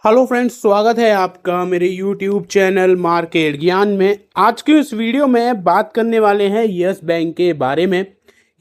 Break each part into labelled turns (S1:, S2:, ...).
S1: Hello friends, स्वागत है आपका मेरे यूट्यूब चैनल मार्केट ज्ञान में। आज के इस वीडियो में बात करने वाले हैं यस बैंक के बारे में।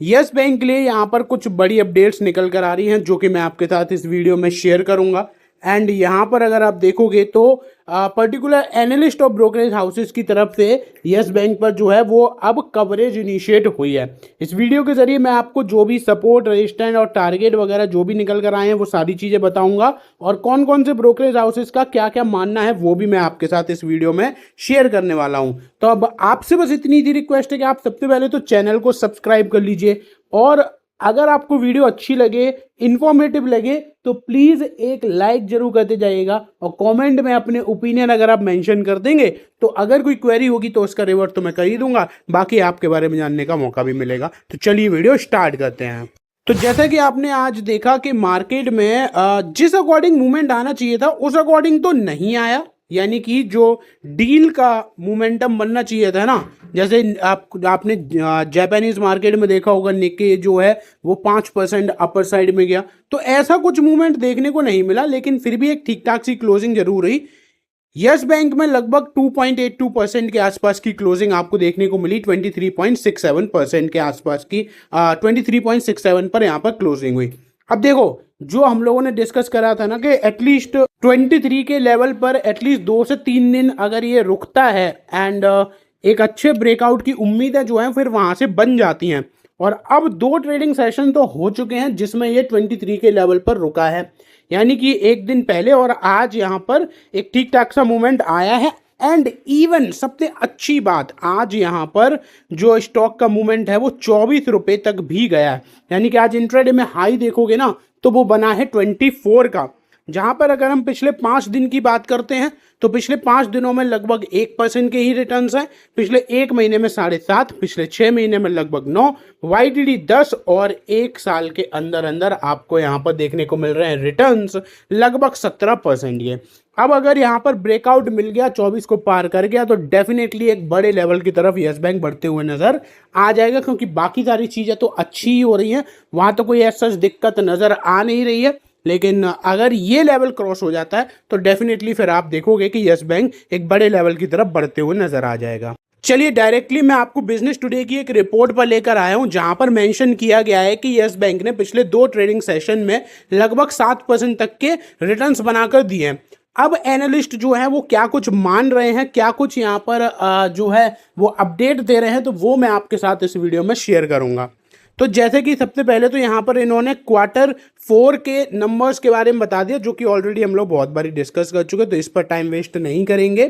S1: यस बैंक के लिए यहाँ पर कुछ बड़ी अपडेट्स निकल कर आ रही हैं जो कि मैं आपके साथ इस वीडियो में शेयर करूंगा। एंड यहाँ पर अगर आप देखोगे तो पर्टिकुलर एनालिस्ट और ब्रोकरेज हाउसेस की तरफ से यस बैंक पर जो है वो अब कवरेज इनिशिएट हुई है। इस वीडियो के जरिए मैं आपको जो भी सपोर्ट, रेजिस्टेंस और टारगेट वगैरह जो भी निकल कर आए हैं वो सारी चीज़ें बताऊंगा और कौन कौन से ब्रोकरेज हाउसेस का क्या क्या मानना है वो भी मैं आपके साथ इस वीडियो में शेयर करने वाला हूं। तो अब आपसे बस इतनी सी रिक्वेस्ट है कि आप सबसे पहले तो चैनल को सब्सक्राइब कर लीजिए और अगर आपको वीडियो अच्छी लगे, इंफॉर्मेटिव लगे तो प्लीज़ एक लाइक जरूर करते जाइएगा और कमेंट में अपने ओपिनियन अगर आप मेंशन कर देंगे तो अगर कोई क्वेरी होगी तो उसका रिवर्ट तो मैं कर ही दूंगा, बाकी आपके बारे में जानने का मौका भी मिलेगा। तो चलिए वीडियो स्टार्ट करते हैं। तो जैसा कि आपने आज देखा कि मार्केट में जिस अकॉर्डिंग मूवमेंट आना चाहिए था उस अकॉर्डिंग तो नहीं आया, यानी कि जो डील का मोमेंटम बनना चाहिए था ना, जैसे आपने जापानीज मार्केट में देखा होगा निक्के जो है वो 5% अपर साइड में गया, तो ऐसा कुछ मूवमेंट देखने को नहीं मिला, लेकिन फिर भी एक ठीक ठाक सी क्लोजिंग जरूर रही। यस बैंक में लगभग 2.82% के आसपास की क्लोजिंग आपको देखने को मिली, 23.67% के आसपास की 23.67 पर यहाँ पर क्लोजिंग हुई। अब देखो, जो हम लोगों ने डिस्कस करा था ना कि एटलीस्ट 23 के लेवल पर एटलीस्ट 2 से 3 दिन अगर ये रुकता है एंड एक अच्छे ब्रेकआउट की उम्मीदें जो है फिर वहां से बन जाती हैं। और अब 2 ट्रेडिंग सेशन तो हो चुके हैं जिसमें ये 23 के लेवल पर रुका है, यानी कि एक दिन पहले और आज यहाँ पर एक ठीक ठाक सा मूवमेंट आया है। एंड इवन सबसे अच्छी बात, आज यहाँ पर जो स्टॉक का मूवमेंट है वो 24 रुपये तक भी गया है, यानी कि आज इंट्राडे में हाई देखोगे ना तो वो बना है 24 का, जहां पर अगर हम पिछले 5 दिन की बात करते हैं तो पिछले 5 दिनों में लगभग 1% के ही रिटर्न्स हैं, पिछले 1 महीने में 7.5%, पिछले 6 महीने में लगभग 9%, YTD 10 और 1 साल के अंदर अंदर आपको यहाँ पर देखने को मिल रहे हैं रिटर्न्स लगभग 17%। ये अब अगर यहाँ पर ब्रेकआउट मिल गया, 24 को पार कर गया, तो डेफिनेटली एक बड़े लेवल की तरफ यस बैंक बढ़ते हुए नजर आ जाएगा, क्योंकि बाकी सारी चीज़ें तो अच्छी ही हो रही हैं, वहाँ तो कोई ऐसा दिक्कत नज़र आ नहीं रही है। लेकिन अगर ये लेवल क्रॉस हो जाता है तो डेफिनेटली फिर आप देखोगे कि यस बैंक एक बड़े लेवल की तरफ बढ़ते हुए नजर आ जाएगा। चलिए डायरेक्टली मैं आपको बिजनेस टुडे की एक रिपोर्ट पर लेकर आया हूं, जहां पर मेंशन किया गया है कि यस बैंक ने पिछले 2 ट्रेडिंग सेशन में लगभग 7% तक के रिटर्न्स बनाकर दिए हैं। अब एनालिस्ट जो है वो क्या कुछ मान रहे हैं, क्या कुछ यहाँ पर जो है वो अपडेट दे रहे हैं, तो वो मैं आपके साथ इस वीडियो में शेयर करूंगा। तो जैसे कि सबसे पहले तो यहाँ पर इन्होंने Q4 के नंबर्स के बारे में बता दिया, जो कि ऑलरेडी हम लोग बहुत बारी डिस्कस कर चुके हैं, तो इस पर टाइम वेस्ट नहीं करेंगे।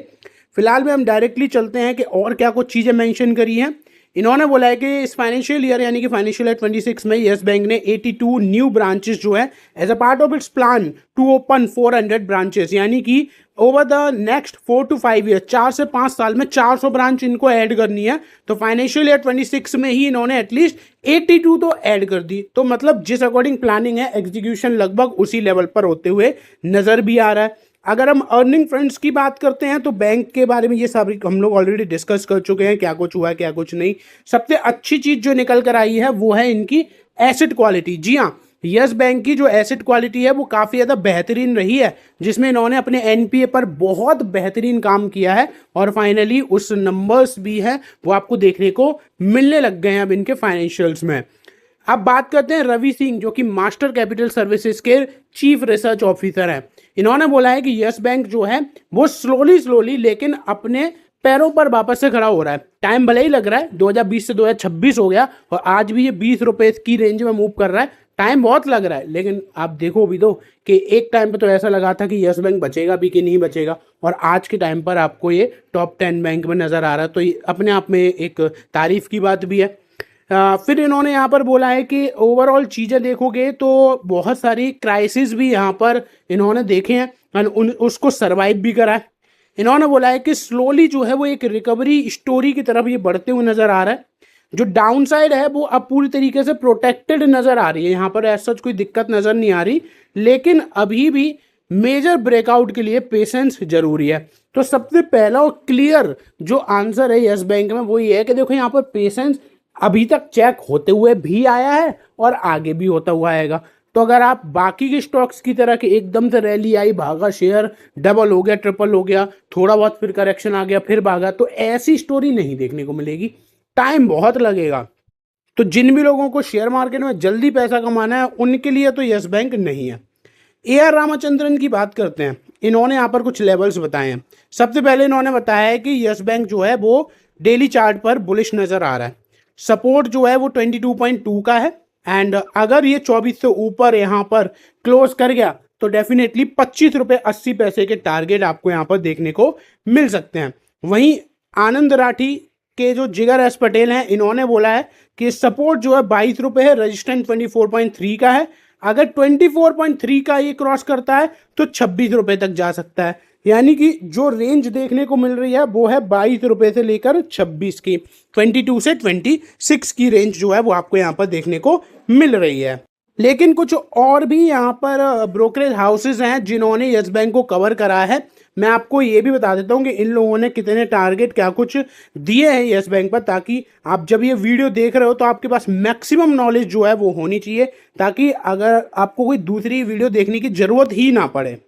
S1: फिलहाल में हम डायरेक्टली चलते हैं कि और क्या कुछ चीज़ें मेंशन करी हैं। इन्होंने बोला है कि इस फाइनेंशियल ईयर यानी कि फाइनेंशियल ईयर 26 में यस बैंक ने 82 न्यू ब्रांचेस जो है as a part of its plan to open 400 branches, यानी कि over the next 4 to 5 year, 4 से 5 साल में 400 ब्रांच इनको ऐड करनी है। तो फाइनेंशियल ईयर 26 में ही इन्होंने एटलीस्ट 82 तो ऐड कर दी, तो मतलब जिस अकॉर्डिंग प्लानिंग है एग्जीक्यूशन लगभग उसी लेवल पर होते हुए नजर भी आ रहा है। अगर हम अर्निंग फ्रंट्स की बात करते हैं तो बैंक के बारे में ये सब हम लोग ऑलरेडी डिस्कस कर चुके हैं, क्या कुछ हुआ है क्या कुछ नहीं। सबसे अच्छी चीज जो निकल कर आई है वो है इनकी एसेट क्वालिटी। जी हाँ, यस बैंक की जो एसेट क्वालिटी है वो काफ़ी ज़्यादा बेहतरीन रही है, जिसमें इन्होंने अपने एनपीए पर बहुत बेहतरीन काम किया है और फाइनली उस नंबर्स भी है वो आपको देखने को मिलने लग गए हैं अब इनके फाइनेंशियल्स में। अब बात करते हैं रवि सिंह, जो कि मास्टर कैपिटल सर्विसेज के चीफ रिसर्च ऑफिसर हैं। इन्होंने बोला है कि यस बैंक जो है वो स्लोली लेकिन अपने पैरों पर वापस से खड़ा हो रहा है। टाइम भले ही लग रहा है, 2020 से 2026 हो गया और आज भी ये 20 रुपए की रेंज में मूव कर रहा है, टाइम बहुत लग रहा है, लेकिन आप देखो भी तो कि एक टाइम पे तो ऐसा लगा था कि यस बैंक बचेगा भी कि नहीं बचेगा, और आज के टाइम पर आपको ये टॉप 10 बैंक में नज़र आ रहा है, तो ये अपने आप में एक तारीफ की बात भी है। फिर इन्होंने यहाँ पर बोला है कि ओवरऑल चीज़ें देखोगे तो बहुत सारी क्राइसिस भी यहाँ पर इन्होंने देखे हैं और उसको सर्वाइव भी करा है। इन्होंने बोला है कि स्लोली जो है वो एक रिकवरी स्टोरी की तरफ ये बढ़ते हुए नज़र आ रहा है। जो डाउन साइड है वो अब पूरी तरीके से प्रोटेक्टेड नज़र आ रही है, यहाँ पर ऐसा कोई दिक्कत नज़र नहीं आ रही, लेकिन अभी भी मेजर ब्रेकआउट के लिए पेशेंस जरूरी है। तो सबसे पहला और क्लियर जो आंसर है यस बैंक में वो ये है कि देखो यहाँ पर पेशेंस अभी तक चेक होते हुए भी आया है और आगे भी होता हुआ आएगा। तो अगर आप बाकी के स्टॉक्स की तरह के एकदम से रैली आई, भागा शेयर, डबल हो गया, ट्रिपल हो गया, थोड़ा बहुत फिर करेक्शन आ गया, फिर भागा, तो ऐसी स्टोरी नहीं देखने को मिलेगी, टाइम बहुत लगेगा। तो जिन भी लोगों को शेयर मार्केट में जल्दी पैसा कमाना है उनके लिए तो यस बैंक नहीं है। AR रामाचंद्रन की बात करते हैं। इन्होंने यहाँ पर कुछ लेवल्स बताए हैं। सबसे पहले इन्होंने बताया है कि यस बैंक जो है वो डेली चार्ट पर बुलिश नजर आ रहा है। सपोर्ट जो है वो 22.2 का है, एंड अगर ये 24 से ऊपर यहाँ पर क्लोज कर गया तो डेफिनेटली 25 रुपये 80 पैसे के टारगेट आपको यहाँ पर देखने को मिल सकते हैं। वहीं आनंद राठी के जो जिगर एस पटेल हैं, इन्होंने बोला है कि सपोर्ट जो है 22 रुपये है, रजिस्टेंस 24.3 का है। अगर 24.3 का ये क्रॉस करता है तो 26 रुपये तक जा सकता है। यानी कि जो रेंज देखने को मिल रही है वो है 22 रुपये से लेकर 26 की, 22 से 26 की रेंज जो है वो आपको यहाँ पर देखने को मिल रही है। लेकिन कुछ और भी यहाँ पर ब्रोकरेज हाउसेज हैं जिन्होंने यस बैंक को कवर करा है। मैं आपको ये भी बता देता हूँ कि इन लोगों ने कितने टारगेट क्या कुछ दिए हैं यस बैंक पर, ताकि आप जब ये वीडियो देख रहे हो तो आपके पास मैक्सिमम नॉलेज जो है वो होनी चाहिए, ताकि अगर आपको कोई दूसरी वीडियो देखने की ज़रूरत ही ना पड़े।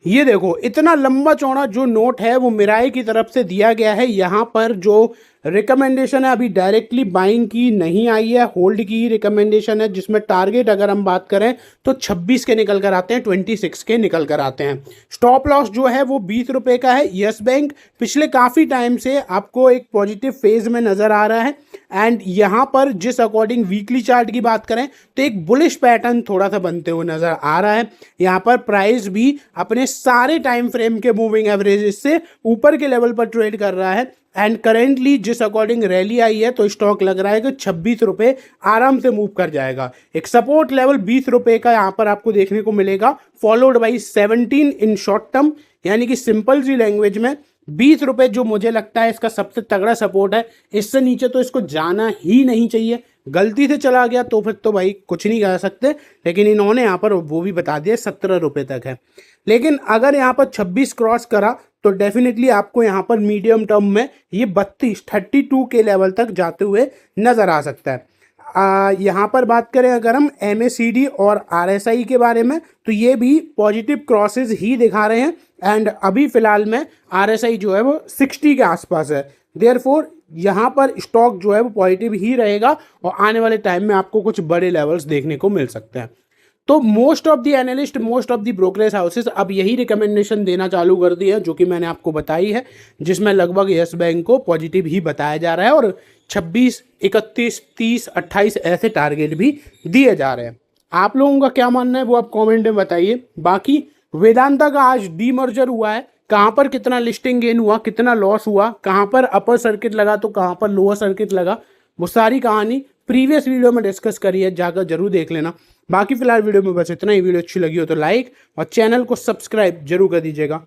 S1: ये देखो, इतना लंबा चौड़ा जो नोट है वो मिराई की तरफ से दिया गया है। यहाँ पर जो रिकमेंडेशन है अभी डायरेक्टली बाइंग की नहीं आई है, होल्ड की रिकमेंडेशन है, जिसमें टारगेट अगर हम बात करें तो 26 के निकल कर आते हैं, 26 के निकल कर आते हैं। स्टॉप लॉस जो है वो 20 रुपये का है। यस बैंक पिछले काफ़ी टाइम से आपको एक पॉजिटिव फेज में नज़र आ रहा है, एंड यहाँ पर जिस अकॉर्डिंग वीकली चार्ट की बात करें तो एक बुलिश पैटर्न थोड़ा सा बनते हुए नज़र आ रहा है। यहाँ पर प्राइस भी अपने सारे टाइम फ्रेम के मूविंग एवरेज से ऊपर के लेवल पर ट्रेड कर रहा है, एंड करेंटली जिस अकॉर्डिंग रैली आई है तो स्टॉक लग रहा है कि 26 रुपये आराम से मूव कर जाएगा। एक सपोर्ट लेवल 20 रुपये का यहाँ पर आपको देखने को मिलेगा, followed by 17 in short term. यानी कि सिंपल सी लैंग्वेज में 20 रुपये जो मुझे लगता है इसका सबसे तगड़ा सपोर्ट है। इससे नीचे तो इसको जाना ही नहीं चाहिए। गलती से चला गया तो फिर तो भाई कुछ नहीं कर सकते, लेकिन इन्होंने यहाँ पर वो भी बता दिया 17 रुपये तक है। लेकिन अगर यहाँ पर 26 क्रॉस करा तो डेफिनेटली आपको यहाँ पर मीडियम टर्म में ये 32 के लेवल तक जाते हुए नज़र आ सकता है। यहाँ पर बात करें अगर हम MACD और RSI के बारे में तो ये भी पॉजिटिव क्रॉसेस ही दिखा रहे हैं, एंड अभी फ़िलहाल में RSI जो है वो 60 के आसपास है। देयरफॉर यहाँ पर स्टॉक जो है वो पॉजिटिव ही रहेगा और आने वाले टाइम में आपको कुछ बड़े लेवल्स देखने को मिल सकते हैं। तो most of the analyst, most of the brokerage houses अब यही रिकमेंडेशन देना चालू कर दी है जो कि मैंने आपको बताई है, जिसमें लगभग यस बैंक को पॉजिटिव ही बताया जा रहा है और 26, 31, 30, 28 ऐसे टारगेट भी दिए जा रहे हैं। आप लोगों का क्या मानना है वो आप कमेंट में बताइए। बाकी वेदांता का आज डीमर्जर हुआ है, कहाँ पर कितना लिस्टिंग गेन हुआ, कितना लॉस हुआ, कहाँ पर अपर सर्किट लगा तो कहाँ पर लोअर सर्किट लगा, वो सारी कहानी प्रीवियस वीडियो में डिस्कस करी है, जाकर जरूर देख लेना। बाकी फिलहाल वीडियो में बस इतना ही। वीडियो अच्छी लगी हो तो लाइक और चैनल को सब्सक्राइब जरूर कर दीजिएगा।